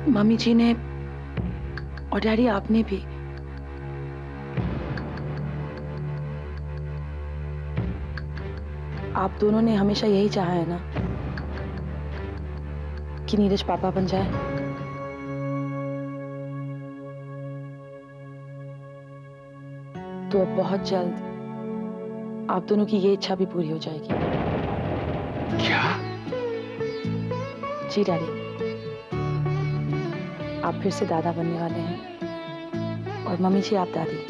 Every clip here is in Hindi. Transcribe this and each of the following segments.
मम्मी जी ने और डैडी आपने भी आप दोनों ने हमेशा यही चाहा है ना कि नीरज पापा बन जाए। तो अब बहुत जल्द आप दोनों की ये इच्छा भी पूरी हो जाएगी। क्या? जी डैडी, आप फिर से दादा बनने वाले हैं और मम्मी जी आप दादी।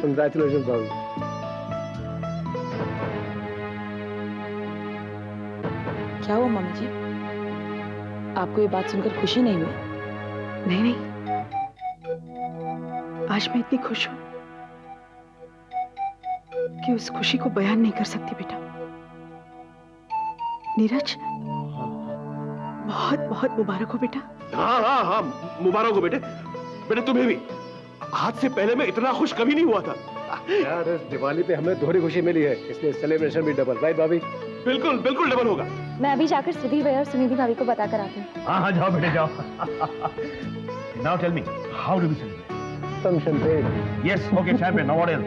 Congratulations, बाबू। क्या हुआ मम्मी जी, आपको ये बात सुनकर खुशी नहीं हुई? नहीं नहीं, आज मैं इतनी खुश हूं कि उस खुशी को बयान नहीं कर सकती बेटा। नीरज, बहुत बहुत मुबारक हो बेटा। हाँ हाँ हाँ, मुबारक हो बेटे। बेटे तुम्हें भी। आज से पहले मैं इतना खुश कभी नहीं हुआ था। यार इस दिवाली पे हमें दोहरी खुशी मिली है, इसलिए सेलिब्रेशन भी डबल, राइट भाभी? बिल्कुल बिल्कुल डबल होगा। मैं अभी जाकर सुधीर भैया और सुनिधि भाभी को बता कर आती हूँ। हाँ हाँ, जाओ बेटे जाओ। Now tell me, how do we celebrate? Some champagne. Yes, okay, champagne. Now what else?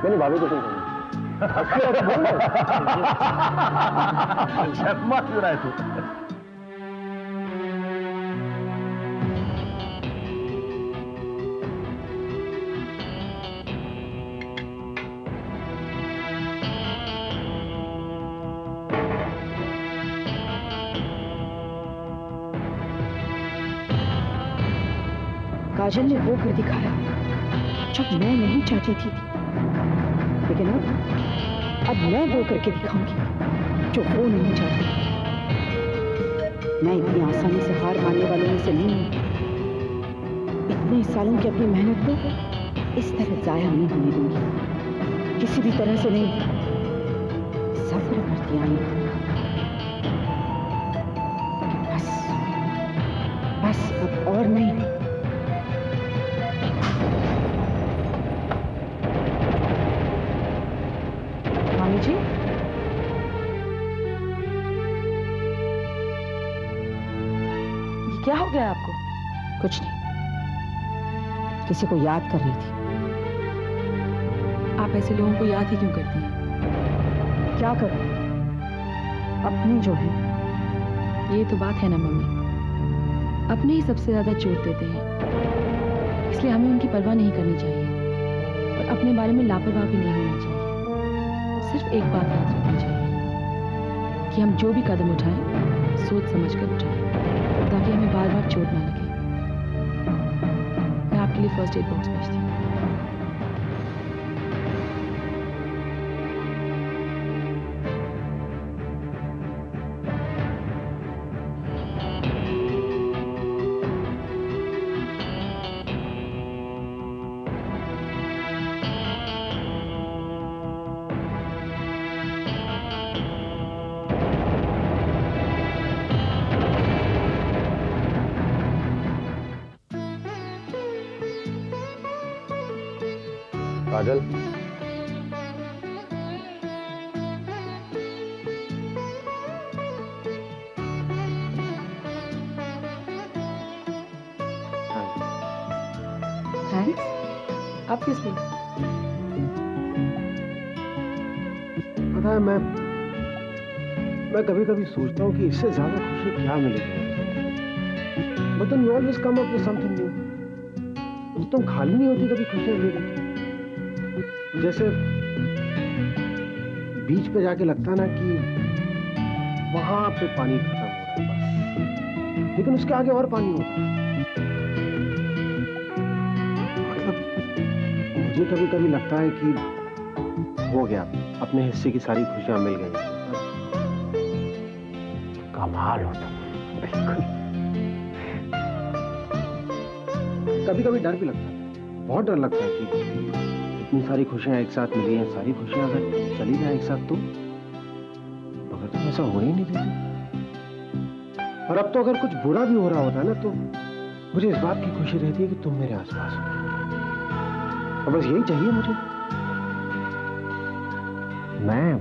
मैंने भाभी को सुना। मत हो रहा है तू। काजल ने वो कर दिखाया जब मैं नहीं चाहती थी, लेकिन अब मैं वो करके दिखाऊंगी जो वो नहीं चाहती। मैं इतनी आसानी से हार मानने वालों में से नहीं हूं। इतने सालों की अपनी मेहनत को इस तरह जाया नहीं होने दूंगी, किसी भी तरह से नहीं। सब्र करती आई हूं। बस बस अब और नहीं। मामी जी, ये क्या हो गया आपको? कुछ नहीं, किसी को याद कर रही थी। आप ऐसे लोगों को याद ही क्यों करती हैं? क्या करूं, अपने जो है। ये तो बात है ना मम्मी, अपने ही सबसे ज्यादा चोट देते हैं, इसलिए हमें उनकी परवाह नहीं करनी चाहिए और अपने बारे में लापरवाह भी नहीं होना चाहिए। सिर्फ एक बात याद रखनी चाहिए कि हम जो भी कदम उठाएं सोच समझ कर उठाएं, ताकि हमें बार बार चोट ना लगे। मैं आपके लिए फर्स्ट एड बॉक्स भेजती हूँ। काजल, थैंक्स। आप किस लिए? पता है मैं कभी कभी सोचता हूँ कि इससे ज्यादा खुशी क्या मिलेगी। But then you always come up with something new. तुम खाली नहीं होती कभी खुशियां लेके। जैसे बीच पे जाके लगता ना कि वहां पे पानी खत्म हो रहा है बस, लेकिन उसके आगे और पानी होता है। मतलब मुझे कभी कभी लगता है कि हो गया, अपने हिस्से की सारी खुशियां मिल गई। कमाल हो तुम। बिल्कुल। कभी कभी डर भी लगता है, बहुत डर लगता है कि इतनी सारी खुशियां एक साथ मिली हैं, सारी खुशियां अगर चली जाए एक साथ तो, मगर तुम ऐसा हो ही नहीं देते। और अब तो अगर कुछ बुरा भी हो रहा होता है ना, तो मुझे इस बात की खुशी रहती है कि तुम मेरे आसपास हो। और बस यही चाहिए मुझे। मैं,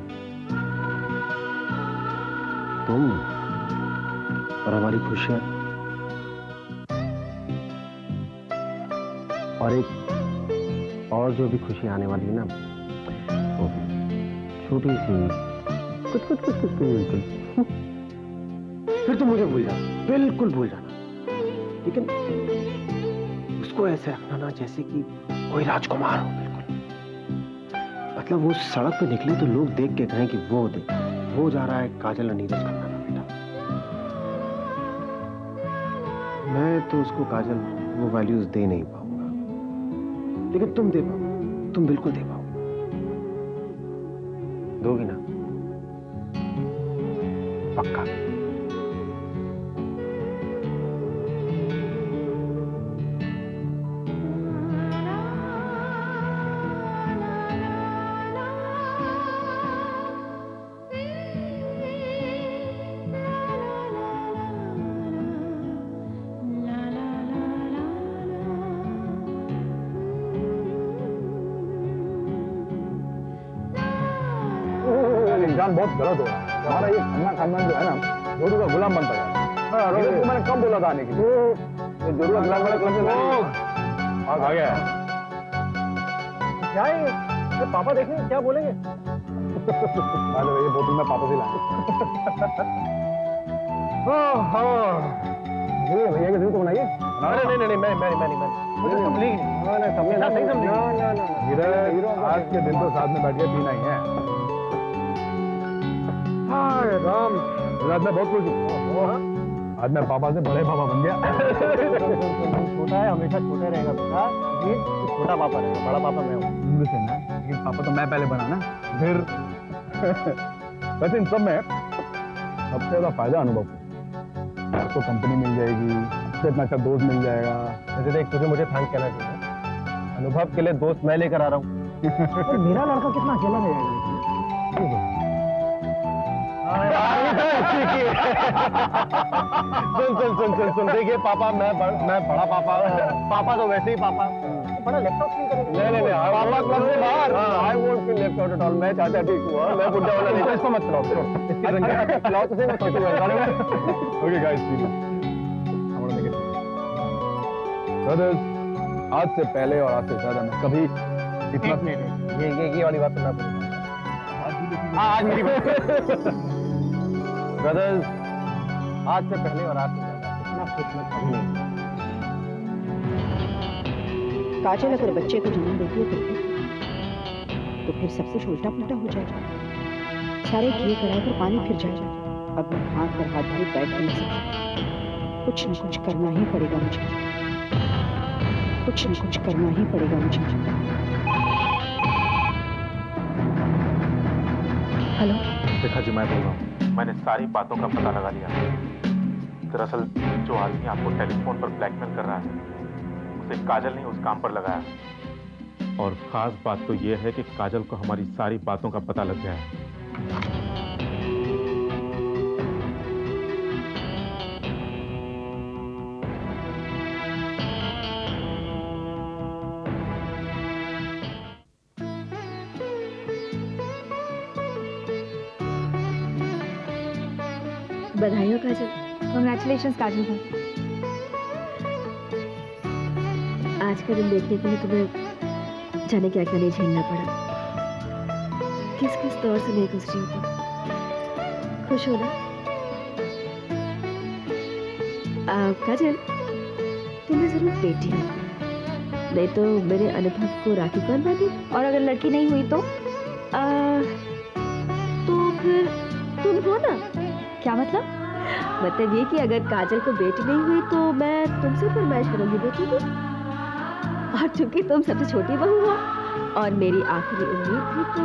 तुम और हमारी खुशियां, और एक और जो भी खुशी आने वाली है ना, वो छोटी सी कुछ बिल्कुल। फिर तो मुझे भूल जाना, बिल्कुल भूल जाना, लेकिन उसको ऐसे रखना ना जैसे कि कोई राजकुमार हो, बिल्कुल। मतलब वो सड़क पे निकले तो लोग देख के कहें कि वो जा रहा है काजल और नीरज खन्ना का बेटा। मैं तो उसको काजल वो वैल्यूज दे नहीं पाऊंगा, लेकिन तुम दे पाओ, तुम बिल्कुल दे पाओ। दोगी ना? पक्का? इंसान बहुत गलत हो रहा है। हमारा ये खन्ना खानदान जो है ना, जोरू का गुलाम बनता है। नीरज को मैंने कब बोला था आने के लिए? ये जोरू का गुलाम वाला क्लब में आ गया है। क्या है ये? पापा देखेंगे क्या बोलेंगे? ये बोतल में पापा से लाए। भैया के दिल को बनाइए। अरे नहीं, मैं मुझे तबलीग नहीं, सबने ना सही समझी। आज के दिन तो साथ में बैठ के पीना ही है। राम, आज मैं बहुत खुश हूँ। आज मैं पापा से बड़े पापा बन गया। छोटा है, हमेशा छोटा रहेगा बेटा। जी, छोटा पापा रहेगा, बड़ा पापा मैं हूँ। उम्र से ना, लेकिन पापा तो मैं पहले बना ना, फिर वैसे इन सब में सबसे ज्यादा फायदा अनुभव को। आपको कंपनी मिल जाएगी, उससे इतना अच्छा दोस्त मिल जाएगा। वैसे देख, तुझे मुझे थैंक कहना चाहिए। अनुभव के लिए दोस्त मैं लेकर आ रहा हूँ। मेरा लड़का कितना अकेला रहेगा। सुन देखिए पापा, मैं बड़ा पापा तो वैसे ही पापा बड़ा लेफ्ट आउट फील करेगा। नहीं पापा क्लब से बाहर। I won't feel left out at all. मैं चाहता ठीक हुआ, मैं बुढ़ा वाला नहीं। इसको मत खिलाओ, इसकी रंग खिलाओ तो सही, मैं सोचूंगा। ओके गाइस, ब्रदर्स, आज से पहले और आज से ज्यादा मैं कभी इतना ये वाली बात सुनना पड़ेगा। आज मेरी ब्रदर्स, आज से पहले और आज से ज्यादा इतना खुश मैं कभी नहीं। काजल अगर बच्चे को जन्म देती है तो फिर सब कुछ उल्टा पुल्टा हो जाएगा। सारे किए कराए पर पानी फिर जाएगा। अब मैं हाथ पर हाथ धरे बैठ नहीं सकती। कुछ न कुछ करना ही पड़ेगा मुझे। कुछ न कुछ करना ही पड़ेगा मुझे। हेलो, देखा जी, मैं बोल रहा हूँ, मैंने सारी बातों का पता लगा लिया। दरअसल जो आदमी आपको टेलीफोन पर ब्लैकमेल कर रहा है, उसे काजल ने उस काम पर लगाया। और खास बात तो यह है कि काजल को हमारी सारी बातों का पता लग गया है। बधाई हो काजल। कांग्रेचुलेशंस काजल भाई। आज का दिन देखने के लिए तुम्हें जाने क्या क्या नहीं झेलना पड़ा। किस किस तौर से नहीं गुजरी हो तुम। खुश हो ना? काजल, तुम्हें जरूर बेटी है, नहीं तो मेरे अनुभव को राखी कौन बांधी? और अगर लड़की नहीं हुई तो फिर तुम हो ना। क्या मतलब? मतलब ये कि अगर काजल को बेटी नहीं हुई तो मैं तुमसे फरमाइश करूंगी बेटी की। और चूंकि तुम सबसे छोटी बहू हो और मेरी आखिरी उम्मीद थी, तो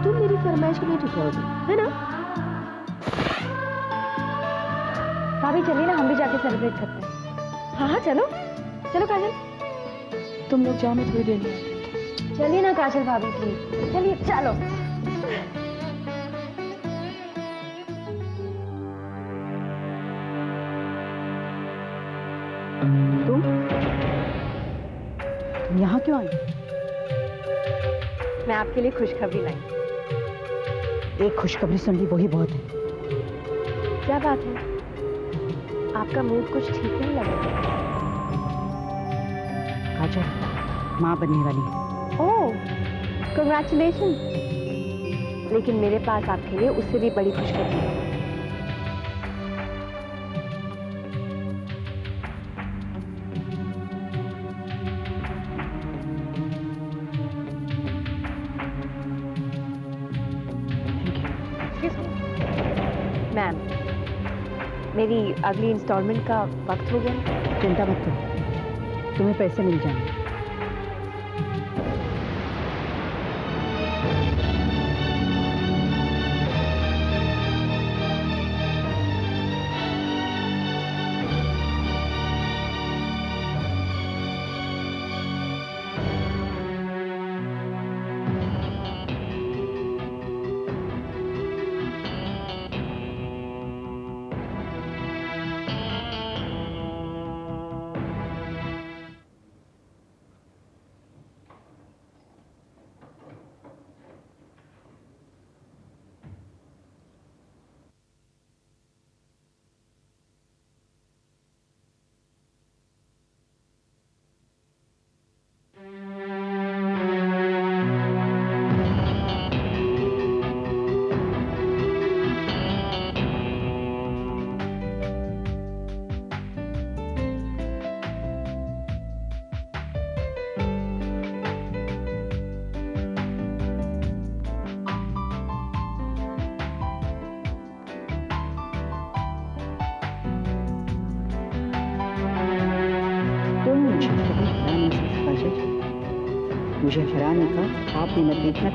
तुम मेरी फरमाइश को नहीं ठुकराओगी, है ना? भाभी चलिए ना, हम भी जाके सेलिब्रेट करते हैं। हाँ चलो चलो काजल। तुम लोग जाओ, मैं थोड़ी देर में। चलिए ना काजल भाभी प्लीज, चलिए चलो। तुम यहाँ क्यों आई? मैं आपके लिए खुशखबरी लाई। एक खुशखबरी सुन ली वही बहुत है। क्या बात है, आपका मूड कुछ ठीक नहीं लग रहा। काजल माँ बनने वाली है। ओह, कंग्रेचुलेशन। लेकिन मेरे पास आपके लिए उससे भी बड़ी खुशखबरी है। मैम, मेरी अगली इंस्टॉलमेंट का वक्त हो गया। चिंता मत करो, तुम्हें पैसे मिल जाएंगे। मुझे हराने का आप भी मत देखना।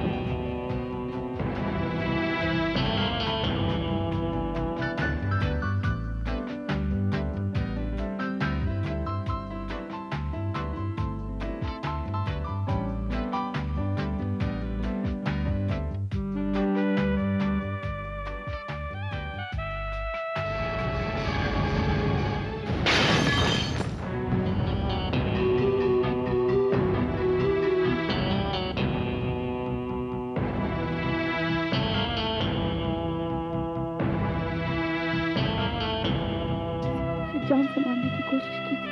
जान से मारने की कोशिश की थी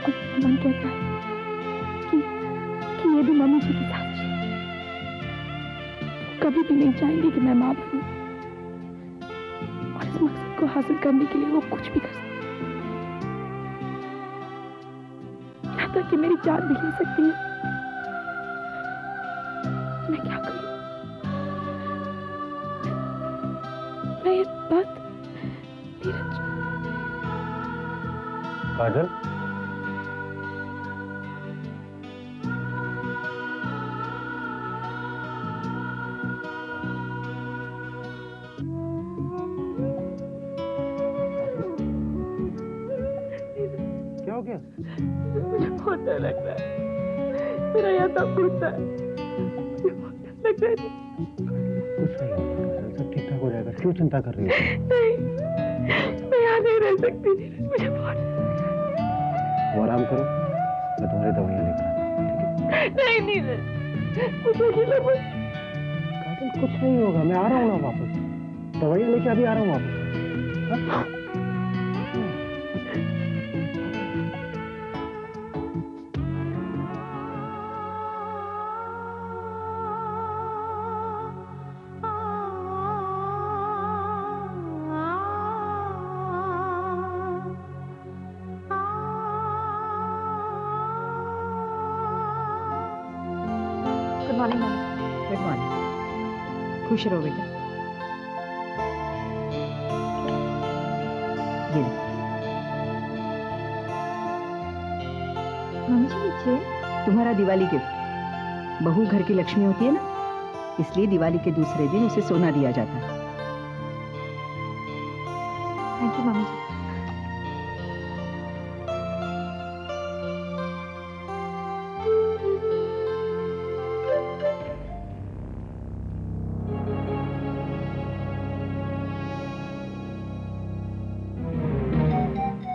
और मन कहता है कि ये भी मम्मी जी की साजिश है। कभी भी नहीं चाहेंगे कि मैं मां बनूं और इस मकसद को हासिल करने के लिए वो कुछ भी कर सकती है, यहाँ तक कि मेरी जान भी ले सकती है। मैं क्या करूं? मैं ये बात नीरज। काजल, क्या हो गया? मुझे बहुत डर लग रहा है। मेरा यहाँ दम घुटता है। मुझे बहुत डर लग रहा है। कुछ नहीं होगा, सब ठीक ठाक हो जाएगा। क्यों चिंता कर रही हो? नहीं, मैं यहाँ नहीं रह सकती नीरज। मुझे बहुत वो आराम करो, मैं तुम्हारी दवाइयाँ लेकर आता हूँ। नहीं नीरज, मुझे अकेला मत। काजल कुछ नहीं होगा, मैं आ रहा हूँ ना वापस। दवाइयाँ लेके अभी आ रहा हूँ वापस। हाँ? Good morning mummy. Good morning. खुश रहो बेटा। ये लो। मम्मी जी ये चेन? तुम्हारा दिवाली गिफ्ट। बहू घर की लक्ष्मी होती है ना, इसलिए दिवाली के दूसरे दिन उसे सोना दिया जाता है। थैंक यू मम्मी जी।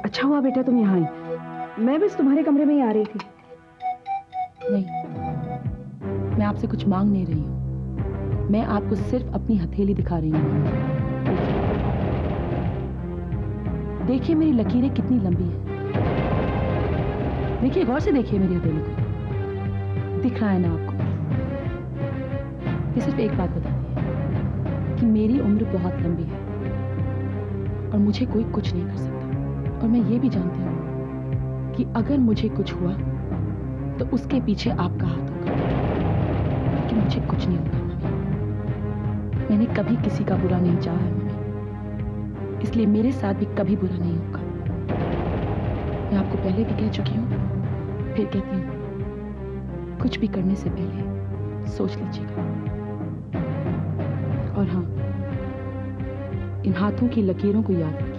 अच्छा हुआ बेटा तुम यहाँ आई। मैं बस तुम्हारे कमरे में ही आ रही थी। नहीं, आपसे कुछ मांग नहीं रही हूं, मैं आपको सिर्फ अपनी हथेली दिखा रही हूं। देखिए मेरी लकीरें कितनी लंबी है। देखिए, गौर से देखिए मेरी हथेली को, दिख रहा है ना आपको? ये सिर्फ एक बात बताती है कि मेरी उम्र बहुत लंबी है और मुझे कोई कुछ नहीं कर सकता। और मैं ये भी जानती हूँ कि अगर मुझे कुछ हुआ तो उसके पीछे आपका हाथ होगा, कि मुझे कुछ नहीं होगा मम्मी। मैंने कभी किसी का बुरा नहीं चाहा है मम्मी, इसलिए मेरे साथ भी कभी बुरा नहीं होगा। मैं आपको पहले भी कह चुकी हूँ, फिर कहती हूँ, कुछ भी करने से पहले सोच लीजिएगा। और हाँ, इन हाथों की लकीरों को याद रखिए।